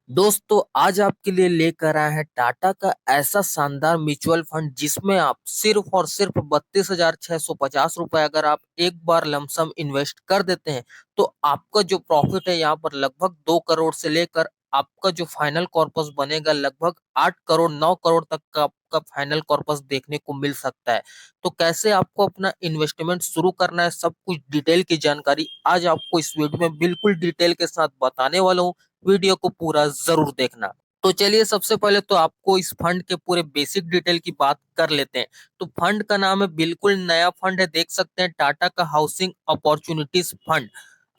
दोस्तों आज आपके लिए लेकर आए हैं टाटा का ऐसा शानदार म्यूचुअल फंड जिसमें आप सिर्फ और सिर्फ 32,650 रुपए अगर आप एक बार लमसम इन्वेस्ट कर देते हैं तो आपका जो प्रॉफिट है यहाँ पर लगभग 2 करोड़ से लेकर आपका जो फाइनल कॉर्पस बनेगा लगभग 8 करोड़ 9 करोड़ तक का आपका फाइनल कॉर्पस देखने को मिल सकता है। तो कैसे आपको अपना इन्वेस्टमेंट शुरू करना है सब कुछ डिटेल की जानकारी आज आपको इस वीडियो में बिल्कुल डिटेल के साथ बताने वाला हूँ। वीडियो को पूरा जरूर देखना। तो चलिए सबसे पहले तो आपको इस फंड के पूरे बेसिक डिटेल की बात कर लेते हैं। तो फंड का नाम है बिल्कुल नया फंड है, देख सकते हैं टाटा का हाउसिंग अपॉर्चुनिटीज फंड।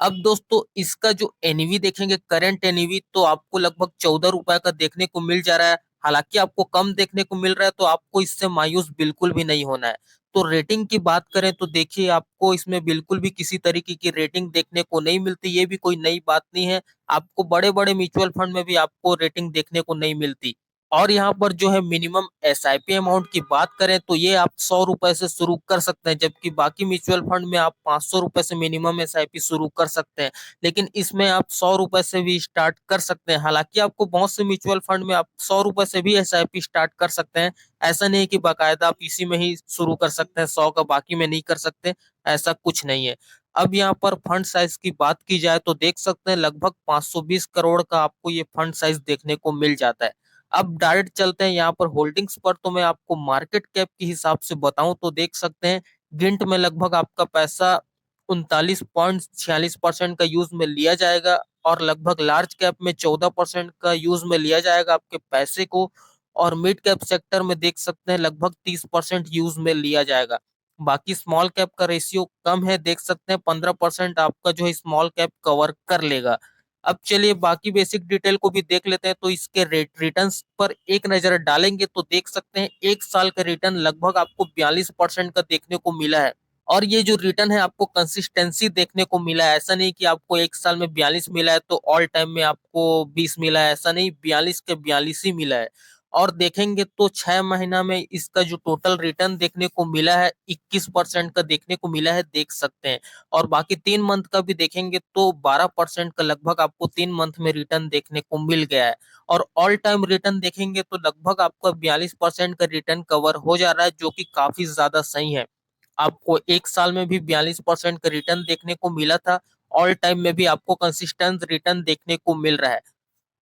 अब दोस्तों इसका जो एनईवी देखेंगे करंट एनईवी तो आपको लगभग 14 रुपए का देखने को मिल जा रहा है। हालांकि आपको कम देखने को मिल रहा है तो आपको इससे मायूस बिल्कुल भी नहीं होना है। तो रेटिंग की बात करें तो देखिए आपको इसमें बिल्कुल भी किसी तरीके की रेटिंग देखने को नहीं मिलती, ये भी कोई नई बात नहीं है। आपको बड़े बड़े म्यूचुअल फंड में भी आपको रेटिंग देखने को नहीं मिलती। और यहाँ पर जो है मिनिमम एसआईपी अमाउंट की बात करें तो ये आप 100 रुपए से शुरू कर सकते हैं, जबकि बाकी म्यूचुअल फंड में आप 500 रुपए से मिनिमम एसआईपी शुरू कर सकते हैं। लेकिन इसमें आप 100 रुपए से भी स्टार्ट कर सकते हैं। हालांकि आपको बहुत से म्यूचुअल फंड में आप 100 रुपए से भी एसआईपी स्टार्ट कर सकते हैं। ऐसा नहीं है कि बाकायदा आप इसी में ही शुरू कर सकते हैं 100 का बाकी में नहीं कर सकते, ऐसा कुछ नहीं है। अब यहाँ पर फंड साइज की बात की जाए तो देख सकते हैं लगभग 520 करोड़ का आपको ये फंड साइज देखने को मिल जाता है। अब डायरेक्ट चलते हैं यहाँ पर होल्डिंग्स पर, तो मैं आपको मार्केट कैप के हिसाब से बताऊं तो देख सकते हैं गिंट में लगभग आपका पैसा 39.46% का यूज में लिया जाएगा और लगभग लार्ज कैप में 14% का यूज में लिया जाएगा आपके पैसे को। और मिड कैप सेक्टर में देख सकते हैं लगभग 30% यूज में लिया जाएगा। बाकी स्मॉल कैप का रेशियो कम है, देख सकते हैं 15% आपका जो है स्मॉल कैप कवर कर लेगा। अब चलिए बाकी बेसिक डिटेल को भी देख लेते हैं। तो इसके रेट रिटर्न्स पर एक नजर डालेंगे तो देख सकते हैं एक साल का रिटर्न लगभग आपको 42% का देखने को मिला है। और ये जो रिटर्न है आपको कंसिस्टेंसी देखने को मिला है, ऐसा नहीं कि आपको एक साल में 42 मिला है तो ऑल टाइम में आपको 20 मिला है, ऐसा नहीं, 42 के 42 ही मिला है। और देखेंगे तो 6 महीना में इसका जो टोटल रिटर्न देखने को मिला है 21% का देखने को मिला है, देख सकते हैं। और बाकी 3 मंथ का भी देखेंगे तो 12% का लगभग आपको 3 मंथ में रिटर्न देखने को मिल गया है। और ऑल टाइम रिटर्न देखेंगे तो लगभग आपका 42% का रिटर्न कवर हो जा रहा है, जो कि काफी ज्यादा सही है। आपको एक साल में भी 42% का रिटर्न देखने को मिला था, ऑल टाइम में भी आपको कंसिस्टेंट रिटर्न देखने को मिल रहा है।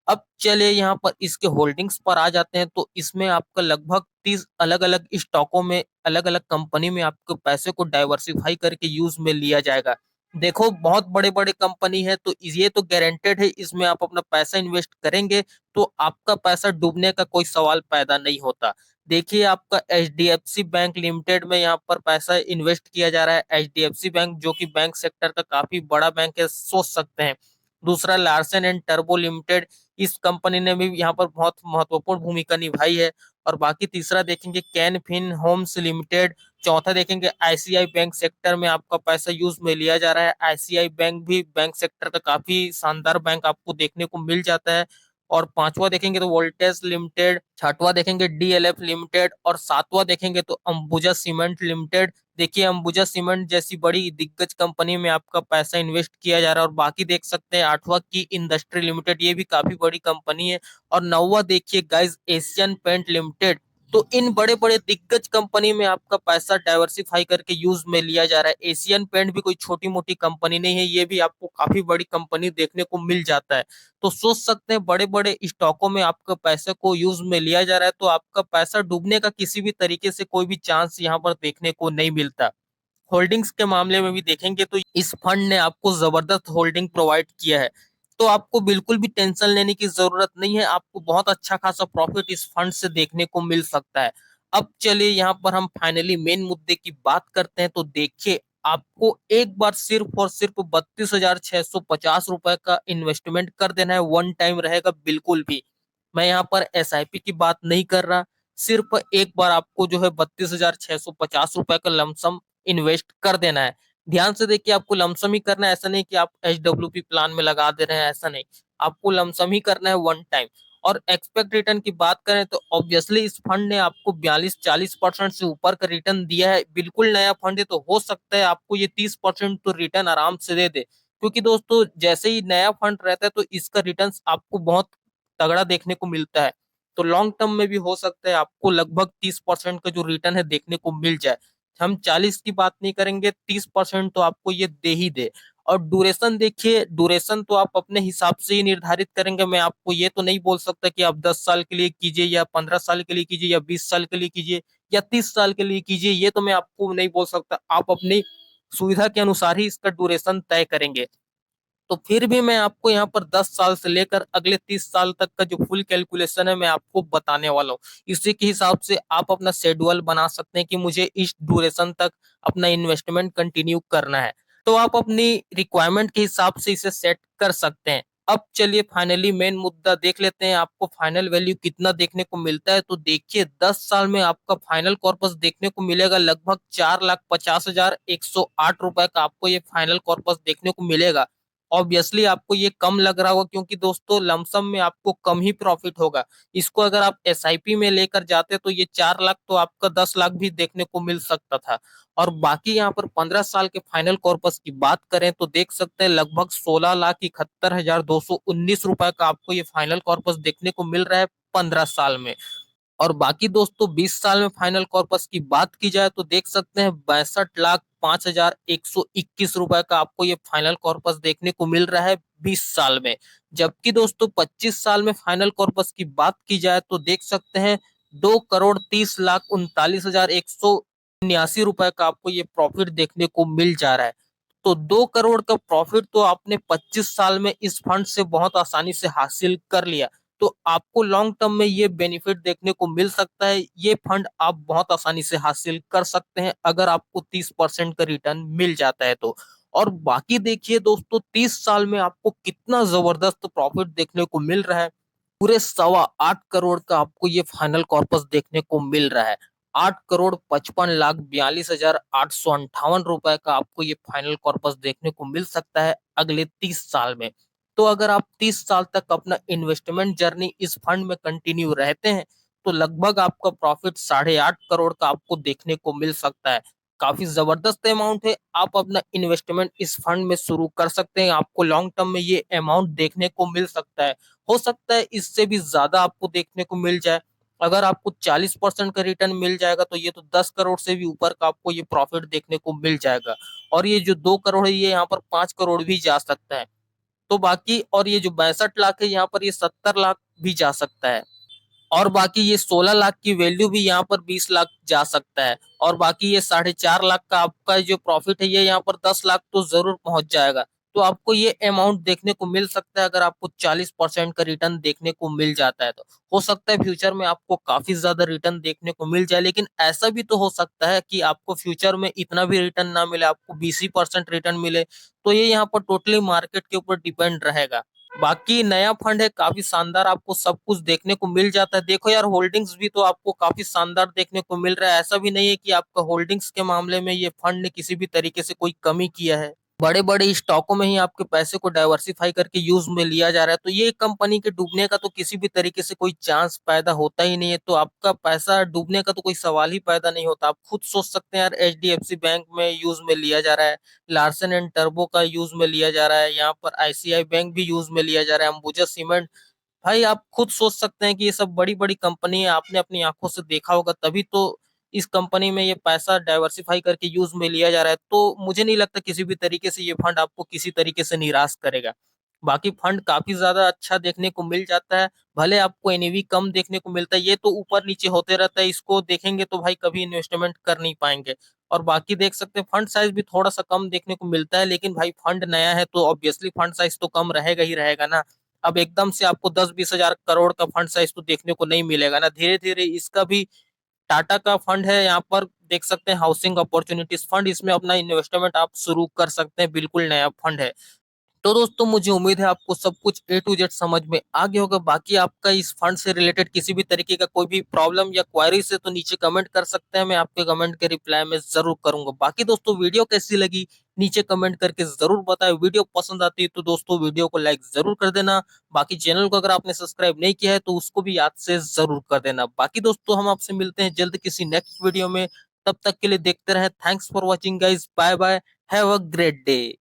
अब चलिए यहाँ पर इसके होल्डिंग्स पर आ जाते हैं। तो इसमें आपका लगभग 30 अलग अलग स्टॉकों में अलग अलग कंपनी में आपके पैसे को डाइवर्सिफाई करके यूज में लिया जाएगा। देखो बहुत बड़े बड़े कंपनी है तो ये तो गारंटेड है, इसमें आप अपना पैसा इन्वेस्ट करेंगे तो आपका पैसा डूबने का कोई सवाल पैदा नहीं होता। देखिए आपका एचडीएफसी बैंक लिमिटेड में यहाँ पर पैसा इन्वेस्ट किया जा रहा है। एचडीएफसी बैंक जो कि बैंक सेक्टर का काफी बड़ा बैंक है, सोच सकते हैं। दूसरा लार्सन एंड टर्बो लिमिटेड, इस कंपनी ने भी यहाँ पर बहुत महत्वपूर्ण भूमिका निभाई है। और बाकी तीसरा देखेंगे कैन फिन होम्स लिमिटेड। चौथा देखेंगे आईसीआई बैंक सेक्टर में आपका पैसा यूज में लिया जा रहा है। आईसीआई बैंक भी बैंक सेक्टर का काफी शानदार बैंक आपको देखने को मिल जाता है। और पांचवा देखेंगे तो वोल्टेज लिमिटेड, छठवां देखेंगे डीएलएफ लिमिटेड और सातवां देखेंगे तो अंबुजा सीमेंट लिमिटेड। देखिए अंबुजा सीमेंट जैसी बड़ी दिग्गज कंपनी में आपका पैसा इन्वेस्ट किया जा रहा है। और बाकी देख सकते हैं आठवां की इंडस्ट्री लिमिटेड, ये भी काफी बड़ी कंपनी है। और नौवा देखिए गाइस एशियन पेंट लिमिटेड। तो इन बड़े बड़े दिग्गज कंपनी में आपका पैसा डाइवर्सिफाई करके यूज में लिया जा रहा है। एशियन पेंट भी कोई छोटी मोटी कंपनी नहीं है, ये भी आपको काफी बड़ी कंपनी देखने को मिल जाता है। तो सोच सकते हैं बड़े बड़े स्टॉकों में आपका पैसे को यूज में लिया जा रहा है तो आपका पैसा डूबने का किसी भी तरीके से कोई भी चांस यहाँ पर देखने को नहीं मिलता। होल्डिंग्स के मामले में भी देखेंगे तो इस फंड ने आपको जबरदस्त होल्डिंग प्रोवाइड किया है। तो आपको बिल्कुल भी टेंशन लेने की जरूरत नहीं है, आपको बहुत अच्छा खासा प्रॉफिट इस फंड से देखने को मिल सकता है। अब चलिए यहाँ पर हम फाइनली मेन मुद्दे की बात करते हैं। तो देखिए आपको एक बार सिर्फ और सिर्फ 32,650 रुपए का इन्वेस्टमेंट कर देना है, वन टाइम रहेगा बिल्कुल भी। मैं यहाँ पर एसआईपी की बात नहीं कर रहा, सिर्फ एक बार आपको जो है 32,650 रुपए का लमसम इन्वेस्ट कर देना है। ध्यान से देखिए आपको लमसम ही करना है, ऐसा नहीं कि आप एचडब्ल्यूपी प्लान में लगा दे रहे हैं, ऐसा नहीं। आपको लमसम ही करना है वन टाइम। और एक्सपेक्ट रिटर्न की बात करें तो ऑब्वियसली इस फंड ने आपको 42-40% से ऊपर का रिटर्न दिया है। बिल्कुल नया फंड है तो हो सकता है आपको ये 30% तो रिटर्न आराम से दे दे, क्योंकि दोस्तों जैसे ही नया फंड रहता है तो इसका रिटर्न आपको बहुत तगड़ा देखने को मिलता है, तो लॉन्ग टर्म में भी हो सकता है आपको लगभग 30% का जो रिटर्न है देखने को मिल जाए। हम 40 की बात नहीं करेंगे, 30% तो आपको ये दे ही दे। और ड्यूरेशन देखिए, ड्यूरेशन तो आप अपने हिसाब से ही निर्धारित करेंगे। मैं आपको ये तो नहीं बोल सकता कि आप 10 साल के लिए कीजिए या 15 साल के लिए कीजिए या 20 साल के लिए कीजिए या 30 साल के लिए कीजिए, ये तो मैं आपको नहीं बोल सकता। आप अपनी सुविधा के अनुसार ही इसका ड्यूरेशन तय करेंगे। तो फिर भी मैं आपको यहाँ पर 10 साल से लेकर अगले 30 साल तक का जो फुल कैलकुलेशन है मैं आपको बताने वाला हूँ। इसी के हिसाब से आप अपना शेड्यूल बना सकते हैं कि मुझे इस ड्यूरेशन तक अपना इन्वेस्टमेंट कंटिन्यू करना है। तो आप अपनी रिक्वायरमेंट के हिसाब से इसे सेट कर सकते हैं। अब चलिए फाइनली मेन मुद्दा देख लेते हैं, आपको फाइनल वैल्यू कितना देखने को मिलता है। तो देखिए 10 साल में आपका फाइनल कॉर्पस देखने को मिलेगा लगभग 4,50,108 रुपए का आपको ये फाइनल कॉर्पस देखने को मिलेगा। ऑब्वियसली आपको ये कम लग रहा होगा क्योंकि दोस्तों लमसम में आपको कम ही प्रॉफिट होगा। इसको अगर आप एसआईपी में लेकर जाते तो ये 4 लाख तो आपका 10 लाख भी देखने को मिल सकता था। और बाकी यहाँ पर 15 साल के फाइनल कॉर्पस की बात करें तो देख सकते हैं लगभग 16,71,219 रुपए का आपको ये फाइनल कॉर्पस देखने को मिल रहा है 15 साल में। और बाकी दोस्तों 20 साल में फाइनल कॉर्पस की बात की जाए तो देख सकते हैं 62,05,121 रुपए का आपको ये फाइनल कॉर्पस देखने को मिल रहा है 20 साल में। जबकि दोस्तों 25 साल में फाइनल कॉर्पस की बात की जाए तो देख सकते हैं 2,30,39,179 रुपए का आपको ये प्रॉफिट देखने को मिल जा रहा है। तो 2 करोड़ का प्रॉफिट तो आपने 25 साल में इस फंड से बहुत आसानी से हासिल कर लिया। तो आपको लॉन्ग टर्म में ये बेनिफिट देखने को मिल सकता है। ये फंड आप बहुत आसानी से हासिल कर सकते हैं अगर आपको 30% का रिटर्न मिल जाता है तो। और बाकी देखिए दोस्तों 30 साल में आपको कितना जबरदस्त प्रॉफिट देखने को मिल रहा है। पूरे 8.25 करोड़ का आपको ये फाइनल कॉर्पस देखने को मिल रहा है। 8,55,42,858 रुपए का आपको ये फाइनल कॉर्पस देखने को मिल सकता है अगले 30 साल में। तो अगर आप 30 साल तक अपना इन्वेस्टमेंट जर्नी इस फंड में कंटिन्यू रहते हैं तो लगभग आपका प्रॉफिट 8.5 करोड़ का आपको देखने को मिल सकता है। काफी जबरदस्त अमाउंट है। आप अपना इन्वेस्टमेंट इस फंड में शुरू कर सकते हैं, आपको लॉन्ग टर्म में ये अमाउंट देखने को मिल सकता है। हो सकता है इससे भी ज्यादा आपको देखने को मिल जाए। अगर आपको 40% का रिटर्न मिल जाएगा तो ये तो 10 करोड़ से भी ऊपर का आपको ये प्रॉफिट देखने को मिल जाएगा। और ये जो 2 करोड़ है ये यहाँ पर 5 करोड़ भी जा सकता है। तो बाकी और ये जो 62 लाख है यहाँ पर ये 70 लाख भी जा सकता है। और बाकी ये 16 लाख की वैल्यू भी यहाँ पर 20 लाख जा सकता है। और बाकी ये 4.5 लाख का आपका जो प्रॉफिट है ये यहाँ पर 10 लाख तो जरूर पहुंच जाएगा। तो आपको ये अमाउंट देखने को मिल सकता है अगर आपको 40% का रिटर्न देखने को मिल जाता है तो। हो सकता है फ्यूचर में आपको काफी ज्यादा रिटर्न देखने को मिल जाए, लेकिन ऐसा भी तो हो सकता है कि आपको फ्यूचर में इतना भी रिटर्न ना मिले, आपको 20% रिटर्न मिले। तो ये यहाँ पर टोटली मार्केट के ऊपर डिपेंड रहेगा। बाकी नया फंड है, काफी शानदार आपको सब कुछ देखने को मिल जाता है। देखो यार होल्डिंग्स भी तो आपको काफी शानदार देखने को मिल रहा है। ऐसा भी नहीं है कि आपका होल्डिंग्स के मामले में ये फंड ने किसी भी तरीके से कोई कमी किया है। बड़े बड़े स्टॉकों में ही आपके पैसे को डाइवर्सिफाई करके यूज में लिया जा रहा है। तो ये कंपनी के डूबने का तो किसी भी तरीके से कोई चांस पैदा होता ही नहीं है। तो आपका पैसा डूबने का तो कोई सवाल ही पैदा नहीं होता। आप खुद सोच सकते हैं यार, एचडीएफसी बैंक में यूज में लिया जा रहा है, लार्सन एंड टर्बो का यूज में लिया जा रहा है, यहाँ पर आईसीआई बैंक भी यूज में लिया जा रहा है, अंबुजा सीमेंट। भाई आप खुद सोच सकते हैं कि ये सब बड़ी बड़ी कंपनी है, आपने अपनी आंखों से देखा होगा, तभी तो इस कंपनी में ये पैसा डाइवर्सिफाई करके यूज में लिया जा रहा है। तो मुझे नहीं लगता किसी भी तरीके से ये फंड आपको किसी तरीके से निराश करेगा। बाकी फंड काफी ज्यादा अच्छा देखने को मिल जाता है। भले आपको एनएवी कम देखने को मिलता है, ये तो ऊपर नीचे होते रहता है, इसको देखेंगे तो भाई कभी इन्वेस्टमेंट कर नहीं पाएंगे। और बाकी देख सकते हैं फंड साइज भी थोड़ा सा कम देखने को मिलता है, लेकिन भाई फंड नया है तो ऑब्वियसली फंड साइज तो कम रहेगा ही रहेगा ना। अब एकदम से आपको 10-20 हजार करोड़ का फंड साइज तो देखने को नहीं मिलेगा ना, धीरे धीरे इसका भी। टाटा का फंड है यहाँ पर, देख सकते हैं हाउसिंग अपॉर्चुनिटीज फंड, इसमें अपना इन्वेस्टमेंट आप शुरू कर सकते हैं, बिल्कुल नया फंड है। तो दोस्तों मुझे उम्मीद है आपको सब कुछ ए टू जेड समझ में आ गया होगा। बाकी आपका इस फंड से रिलेटेड किसी भी तरीके का कोई भी प्रॉब्लम या क्वारी से तो नीचे कमेंट कर सकते हैं, मैं आपके कमेंट के रिप्लाई में जरूर करूंगा। बाकी दोस्तों वीडियो कैसी लगी नीचे कमेंट करके जरूर बताएं। वीडियो पसंद आती है तो दोस्तों वीडियो को लाइक जरूर कर देना। बाकी चैनल को अगर आपने सब्सक्राइब नहीं किया है तो उसको भी याद से जरूर कर देना। बाकी दोस्तों हम आपसे मिलते हैं जल्द किसी नेक्स्ट वीडियो में, तब तक के लिए देखते रहे। Thanks for watching guys, bye bye, have a great day.